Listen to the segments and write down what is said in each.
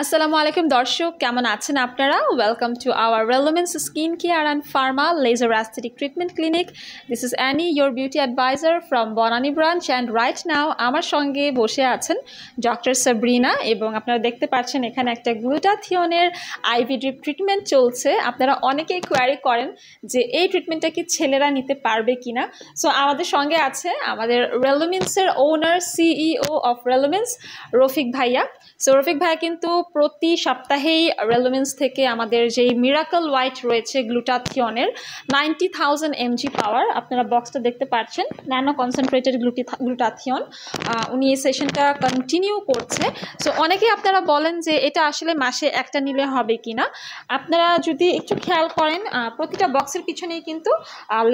আসসালামু আলাইকুম দর্শক, কেমন আছেন আপনারা? Welcome to our Relomens skin care and pharma laser aesthetic treatment clinic. This is Annie, your beauty advisor from Banani branch, and right now আমার সঙ্গে বসে আছেন ডক্টর সাবরিনা, এবং আপনারা দেখতে পাচ্ছেন এখানে একটা গ্লুটাথিয়নের আইভি ড্রিপ ট্রিটমেন্ট চলছে। আপনারা অনেকেই কোয়ারি করেন যে এই ট্রিটমেন্টটা কি ছেলেরা নিতে পারবে কিনা। সো আমাদের সঙ্গে আছে আমাদের রেলোমেন্সের ওনার, সিইও অফ রেলোমেন্স, রফিক ভাইয়া। সো রফিক ভাইয়া কিন্তু প্রতি সপ্তাহেই রেলোমেন্স থেকে আমাদের যেই মিরাকল হোয়াইট রয়েছে গ্লুটাথিয়নের 90,000 mg পাওয়ার, আপনারা বক্সটা দেখতে পাচ্ছেন, ন্যানো কনসেন্ট্রেটেড গ্লুটাথিয়ন, উনি এই সেশনটা কন্টিনিউ করছে। সো অনেকেই আপনারা বলেন যে এটা আসলে মাসে একটা নিলে হবে কিনা। আপনারা যদি একটু খেয়াল করেন, প্রতিটা বক্সের পিছনেই কিন্তু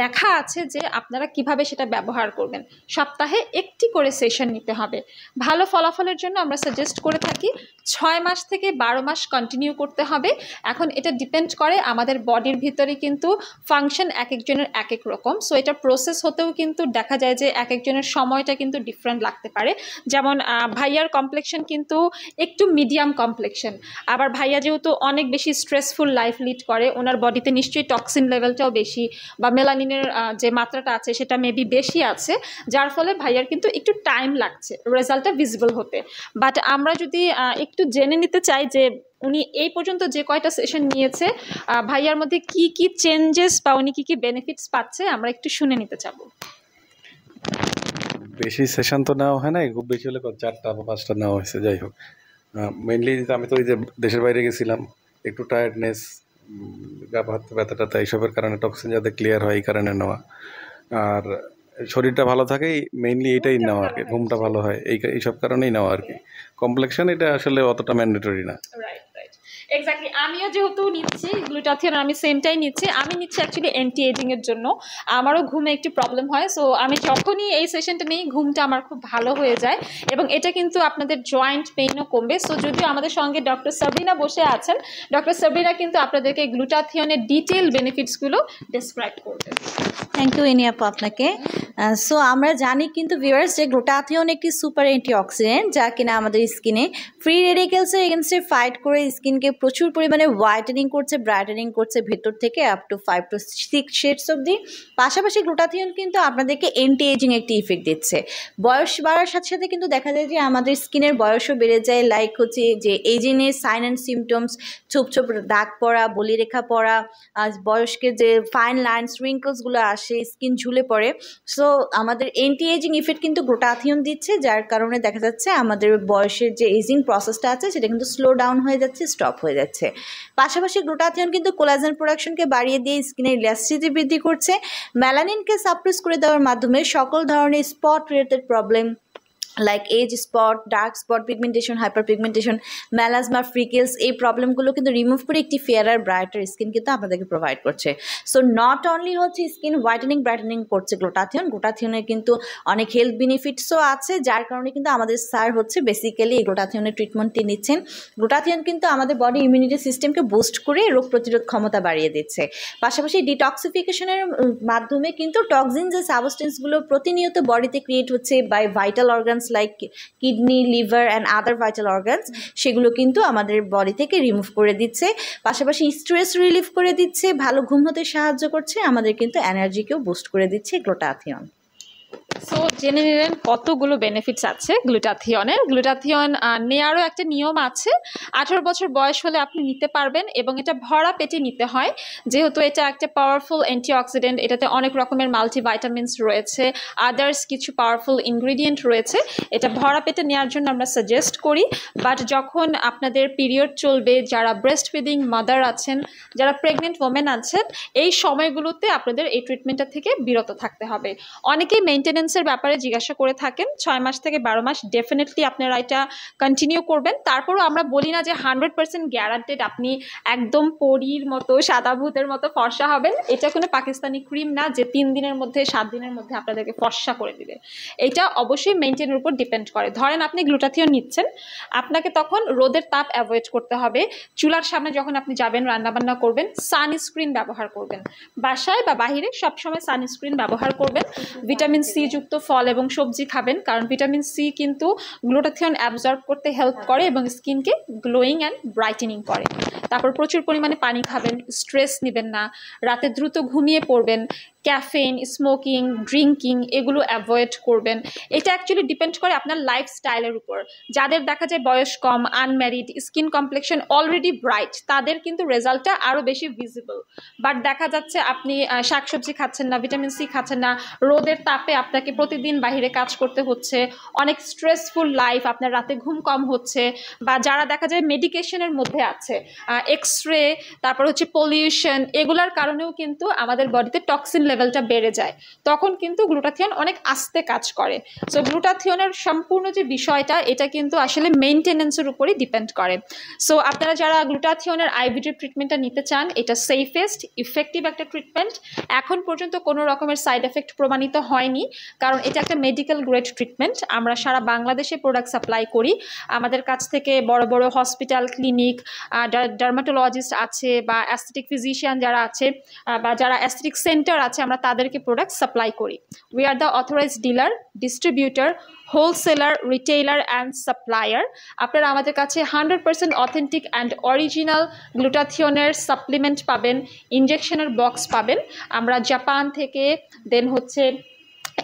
লেখা আছে যে আপনারা কিভাবে সেটা ব্যবহার করবেন। সপ্তাহে একটি করে সেশন নিতে হবে। ভালো ফলাফলের জন্য আমরা সাজেস্ট করে থাকি 6 মাস থেকে 12 মাস কন্টিনিউ করতে হবে। এখন এটা ডিপেন্ড করে আমাদের বডির ভিতরে কিন্তু ফাংশন এক একজনের এক এক রকম। সো এটা প্রসেস হতেও কিন্তু দেখা যায় যে এক একজনের সময়টা কিন্তু ডিফারেন্ট লাগতে পারে। যেমন ভাইয়ার কমপ্লেকশন কিন্তু একটু মিডিয়াম কমপ্লেকশন, আবার ভাইয়া যেহেতু অনেক বেশি স্ট্রেসফুল লাইফ লিড করে, ওনার বডিতে নিশ্চয়ই টক্সিন লেভেলটাও বেশি বা মেলানিনের যে মাত্রাটা আছে সেটা মেবি বেশি আছে, যার ফলে ভাইয়ার কিন্তু একটু টাইম লাগছে রেজাল্টটা ভিজিবল হতে। বাট আমরা যদি একটু জেনে নিতে চাই যে উনি এই পর্যন্ত যে কয়টা সেশন নিয়েছে, ভাইয়ার মধ্যে কি কি চেঞ্জেস বা উনি কি কি বেনিফিটস পাচ্ছে, আমরা একটু শুনে নিতে চাবো। বেশি সেশন তো নেওয়া হয় না, খুব বেশি হলে 4টা বা 5টা নেওয়া হয়েছে। যাই হোক, মেইনলি আমি তো ওই যে দেশের বাইরে গেছিলাম, একটু টায়ার্ডনেস, গা হাত ব্যথা এইসবের কারণে টক্সিন যাতে ক্লিয়ার হয় এই কারণে নেওয়া, আর শরীরটা ভালো থাকে মেইনলি এইটাই নেওয়া আর কি, ঘুমটা ভালো হয় এইসব কারণেই নেওয়া আর কি। কমপ্লেকশন এটা আসলে অতটা ম্যান্ডেটরি না। এক্স্যাক্টলি, আমিও যেহেতু নিচ্ছি গ্লুটাথিয়ন, আমি সেমটাই নিচ্ছি। আমি নিচ্ছি অ্যাকচুয়ালি অ্যান্টি এজিংয়ের জন্য। আমারও ঘুমে একটু প্রবলেম হয়, সো আমি যখনই এই সেশনটা নিই ঘুমটা আমার খুব ভালো হয়ে যায়, এবং এটা কিন্তু আপনাদের জয়েন্ট পেইনও কমবে। সো যদিও আমাদের সঙ্গে ডক্টর সাবরিনা বসে আছেন, ডক্টর সাবরিনা কিন্তু আপনাদেরকে গ্লুটাথিয়নের ডিটেল বেনিফিটসগুলো ডিসক্রাইব করবেন। থ্যাংক ইউ এনি আপু আপনাকে। সো আমরা জানি কিন্তু ভিউয়ার্স যে গ্লুটাথিয়ন একটি সুপার অ্যান্টিঅক্সিডেন্ট, যা কিনা আমাদের স্কিনে ফ্রি রেডিক্যালসের এগেনস্টে ফাইট করে স্কিনকে প্রচুর পরিমাণে হোয়াইটেনিং করছে, ব্রাইটেনিং করছে ভেতর থেকে আপ টু 5 to 6 শেডস অবধি। পাশাপাশি গ্লুটাথিয়ন কিন্তু আপনাদেরকে অ্যান্টি এজিং একটি ইফেক্ট দিচ্ছে। বয়স বাড়ার সাথে সাথে কিন্তু দেখা যায় যে আমাদের স্কিনের বয়সও বেড়ে যায়, লাইক হচ্ছে যে এজিংয়ের সাইন অ্যান্ড সিমটমস, ছোপ ছোপ দাগ পড়া, বলিরেখা পড়া, বয়স্কের যে ফাইন লাইনস রিঙ্কলসগুলো আসে, স্কিন ঝুলে পড়ে। সো আমাদের অ্যান্টি এজিং ইফেক্ট কিন্তু গ্লুটাথিয়ন দিচ্ছে, যার কারণে দেখা যাচ্ছে আমাদের বয়সের যে এজিং প্রসেসটা আছে সেটা কিন্তু স্লো ডাউন হয়ে যাচ্ছে, স্টপ হয়ে যাচ্ছে। পাশাপাশি গ্লুটাথিয়ন কিন্তু কোলাজেন প্রোডাকশনকে বাড়িয়ে দিয়ে স্কিনের ইলাস্টিসিটি বৃদ্ধি করছে, মেলানিনকে সাপ্রেস করে দেওয়ার মাধ্যমে সকল ধরনের spot related problem like age spot, dark spot pigmentation, hyper pigmentation, melasma, freckles, এই প্রবলেমগুলো কিন্তু রিমুভ করে একটি ফেয়ারার ব্রাইটার স্কিন কিন্তু আপনাদেরকে প্রোভাইড করছে। সো নট অনলি হচ্ছে স্কিন হোয়াইটেনিং ব্রাইটেনিং করছে গ্লুটাথিয়নের কিন্তু অনেক হেলথ বেনিফিটসও আছে, যার কারণে কিন্তু আমাদের স্যার হচ্ছে বেসিক্যালি এই গ্লুটাথিয়নের ট্রিটমেন্টটি নিচ্ছেন। গ্লুটাথিয়ন কিন্তু আমাদের বডি ইমিউনিটি সিস্টেমকে বুস্ট করে রোগ প্রতিরোধ ক্ষমতা বাড়িয়ে দিচ্ছে। পাশাপাশি ডিটক্সিফিকেশনের মাধ্যমে কিন্তু টক্সিন যে সাবস্টেন্সগুলো প্রতিনিয়ত বডিতে ক্রিয়েট হচ্ছে by vital organs like kidney, liver and other vital organs, সেগুলো কিন্তু আমাদের বডি থেকে রিমুভ করে দিচ্ছে। পাশাপাশি স্ট্রেস রিলিফ করে দিচ্ছে, ভালো ঘুম হতে সাহায্য করছে, আমাদের কিন্তু এনার্জিকেও বুস্ট করে দিচ্ছে গ্লুটাথিয়ন। সো জেনে নিলেন কতগুলো বেনিফিটস আছে গ্লুটাথিয়নের। গ্লুটাথিয়ন নেওয়ারও একটা নিয়ম আছে, 18 বছর বয়স হলে আপনি নিতে পারবেন, এবং এটা ভরা পেটে নিতে হয়, যেহেতু এটা একটা পাওয়ারফুল অ্যান্টিঅক্সিডেন্ট। এটাতে অনেক রকমের মাল্টিভাইটামিনস রয়েছে, আদার্স কিছু পাওয়ারফুল ইনগ্রিডিয়েন্ট রয়েছে। এটা ভরা পেটে নেওয়ার জন্য আমরা সাজেস্ট করি। বাট যখন আপনাদের পিরিয়ড চলবে, যারা ব্রেস্ট ফিডিং মাদার আছেন, যারা প্রেগনেন্ট ওমেন আছেন, এই সময়গুলোতে আপনাদের এই ট্রিটমেন্টটা থেকে বিরত থাকতে হবে। অনেকেই মেনটেনেন্সের ব্যাপারে জিজ্ঞাসা করে থাকেন। 6 মাস থেকে 12 মাস ডেফিনেটলি আপনারা এটা কন্টিনিউ করবেন। তারপরও আমরা বলি না যে 100% গ্যারান্টেড আপনি একদম পরীর মতো, সাদা ভূতের মতো ফর্সা হবেন। এটা কোনো পাকিস্তানি ক্রিম না যে 3 দিনের মধ্যে 7 দিনের মধ্যে আপনাদেরকে ফর্সা করে দিবে। এটা অবশ্যই মেনটেনের উপর ডিপেন্ড করে। ধরেন আপনি গ্লুটাথিয়ন নিচ্ছেন, আপনাকে তখন রোদের তাপ অ্যাভয়েড করতে হবে। চুলার সামনে যখন আপনি যাবেন রান্নাবান্না করবেন, সানস্ক্রিন ব্যবহার করবেন। বাসায় বা বাহিরে সবসময় সানস্ক্রিন ব্যবহার করবেন। ভিটামিন সি যুক্ত ফল এবং সবজি খাবেন, কারণ ভিটামিন সি কিন্তু গ্লুটাথিয়ন অ্যাবজর্ব করতে হেল্প করে এবং স্কিনকে গ্লোয়িং অ্যান্ড ব্রাইটেনিং করে। তারপর প্রচুর পরিমাণে পানি খাবেন, স্ট্রেস নেবেন না, রাতে দ্রুত ঘুমিয়ে পড়বেন, ক্যাফেইন, স্মোকিং, ড্রিঙ্কিং এগুলো অ্যাভয়েড করবেন। এটা অ্যাকচুয়ালি ডিপেন্ড করে আপনার লাইফস্টাইলের উপর। যাদের দেখা যায় বয়স কম, unmarried, skin complexion already bright, তাদের কিন্তু রেজাল্টটা আরও বেশি ভিজিবল। বাট দেখা যাচ্ছে আপনি শাকসবজি খাচ্ছেন না, ভিটামিন সি খাচ্ছেন না, রোদের তাপে আপনাকে প্রতিদিন বাইরে কাজ করতে হচ্ছে, অনেক স্ট্রেসফুল লাইফ, আপনার রাতে ঘুম কম হচ্ছে, বা যারা দেখা যায় মেডিকেশনের মধ্যে আছে, এক্সরে, তারপর হচ্ছে পলিউশন, এগুলার কারণেও কিন্তু আমাদের বডিতে টক্সিন লেভেলটা বেড়ে যায়। তখন কিন্তু গ্লুটাথিয়ন অনেক আস্তে কাজ করে। সো গ্লুটাথিয়নের সম্পূর্ণ যে বিষয়টা, এটা কিন্তু আসলে মেইনটেনেন্সের উপরই ডিপেন্ড করে। সো আপনারা যারা গ্লুটাথিয়নের আইভিডি ট্রিটমেন্টটা নিতে চান, এটা সেফেস্ট ইফেক্টিভ একটা ট্রিটমেন্ট। এখন পর্যন্ত কোনো রকমের সাইড এফেক্ট প্রমাণিত হয়নি, কারণ এটা একটা মেডিকেল গ্রেড ট্রিটমেন্ট। আমরা সারা বাংলাদেশে প্রোডাক্ট সাপ্লাই করি। আমাদের কাছ থেকে বড় বড় হসপিটাল, ক্লিনিক, ডার্মাটোলজিস্ট আছে, বা অ্যাস্থেটিক ফিজিশিয়ান যারা আছে, বা যারা অ্যাস্থেটিক সেন্টার আছে, আমরা তাদেরকে প্রোডাক্ট সাপ্লাই করি। We are the authorised dealer, distributor, wholesaler, retailer and supplier. আপনারা আমাদের কাছে 100% অথেন্টিক অ্যান্ড অরিজিনাল গ্লুটাথিয়নের সাপ্লিমেন্ট পাবেন, ইনজেকশনের বক্স পাবেন। আমরা জাপান থেকে, দেন হচ্ছে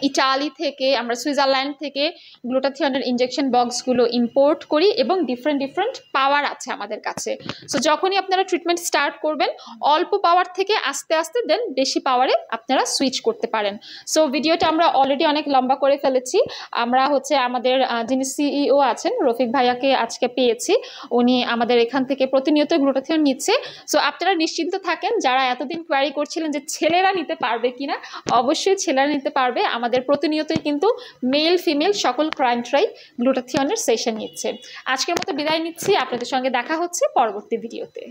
ইটালি থেকে, আমরা সুইজারল্যান্ড থেকে গ্লুটাথিয়নের ইনজেকশন বক্সগুলো ইম্পোর্ট করি, এবং ডিফারেন্ট পাওয়ার আছে আমাদের কাছে। সো যখনই আপনারা ট্রিটমেন্ট স্টার্ট করবেন, অল্প পাওয়ার থেকে আস্তে আস্তে দেন বেশি পাওয়ারে আপনারা সুইচ করতে পারেন। সো ভিডিওটা আমরা অলরেডি অনেক লম্বা করে ফেলেছি। আমরা হচ্ছে আমাদের যিনি সিইও আছেন, রফিক ভাইয়াকে আজকে পেয়েছি। উনি আমাদের এখান থেকে প্রতিনিয়ত গ্লুটাথিয়ন নিচ্ছে। সো আপনারা নিশ্চিন্ত থাকেন, যারা এতদিন কোয়ারি করছিলেন যে ছেলেরা নিতে পারবে কিনা, অবশ্যই ছেলেরা নিতে পারবে। আমাদের প্রতিনিয়তই কিন্তু মেল ফিমেল সকল ক্লায়েন্টরাই গ্লুটাথিয়নের সেশন নিচ্ছে। আজকের মতো বিদায় নিচ্ছি, আপনাদের সঙ্গে দেখা হচ্ছে পরবর্তী ভিডিওতে।